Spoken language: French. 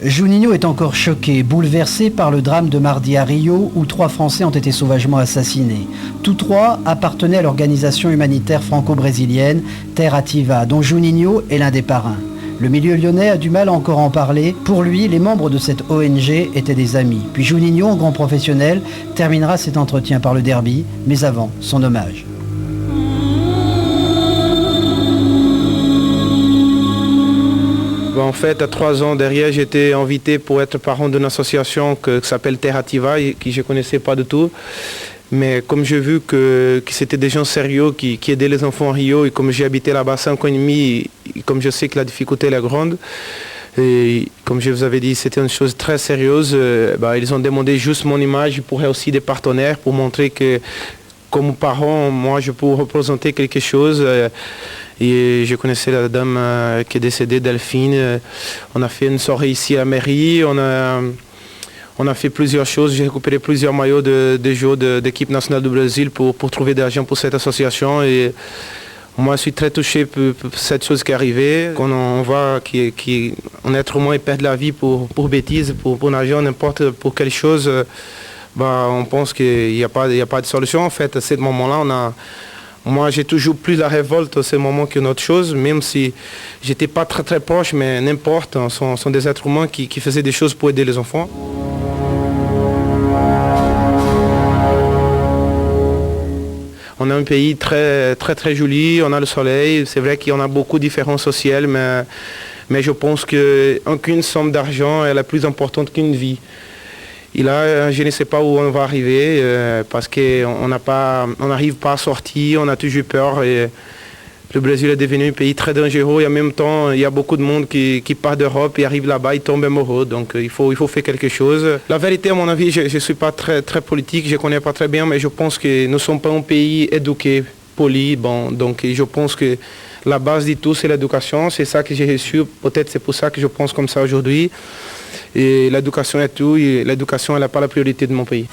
Juninho est encore choqué, bouleversé par le drame de mardi à Rio où 3 Français ont été sauvagement assassinés. Tous 3 appartenaient à l'organisation humanitaire franco-brésilienne Terra Ativa, dont Juninho est l'un des parrains. Le milieu lyonnais a du mal à encore en parler. Pour lui, les membres de cette ONG étaient des amis. Puis Juninho, en grand professionnel, terminera cet entretien par le derby, mais avant, son hommage. En fait, à 3 ans derrière, j'ai été invité pour être parent d'une association qui s'appelle Terra Ativa, que je ne connaissais pas du tout. Mais comme j'ai vu que c'était des gens sérieux qui aidaient les enfants à Rio, et comme j'ai habité là-bas 5 ans et demi, et comme je sais que la difficulté est grande, et comme je vous avais dit, c'était une chose très sérieuse, ils ont demandé juste mon image pour aussi des partenaires, pour montrer que comme parent, moi je peux représenter quelque chose. Et je connaissais la dame qui est décédée, Delphine. On a fait une soirée ici à la mairie. On a fait plusieurs choses. J'ai récupéré plusieurs maillots de joueurs d'équipe nationale du Brésil pour trouver de l'argent pour cette association. Et moi, je suis très touché pour cette chose qui est arrivée. Quand on voit qu'un être humain perd la vie pour bêtises, pour l'argent, n'importe pour quelque chose, on pense qu'il n'y a pas de solution. En fait, à ce moment-là, moi, j'ai toujours plus la révolte à ce moment qu'une autre chose, même si j'étais pas très très proche, mais n'importe, sont des êtres humains qui faisaient des choses pour aider les enfants. On a un pays très très très joli, on a le soleil, c'est vrai qu'on a beaucoup de différences sociales, mais je pense qu'aucune somme d'argent est la plus importante qu'une vie. Et là, je ne sais pas où on va arriver parce qu'on n'arrive pas à sortir, on a toujours peur. Et le Brésil est devenu un pays très dangereux et en même temps, il y a beaucoup de monde qui part d'Europe et arrive là-bas, ils tombent amoureux. Donc il faut faire quelque chose. La vérité, à mon avis, je ne suis pas très, très politique, je ne connais pas très bien, mais je pense que nous ne sommes pas un pays éduqué, poli. Donc je pense que la base de tout, c'est l'éducation. C'est ça que j'ai reçu. Peut-être c'est pour ça que je pense comme ça aujourd'hui. Et l'éducation est tout, et l'éducation n'est pas la priorité de mon pays.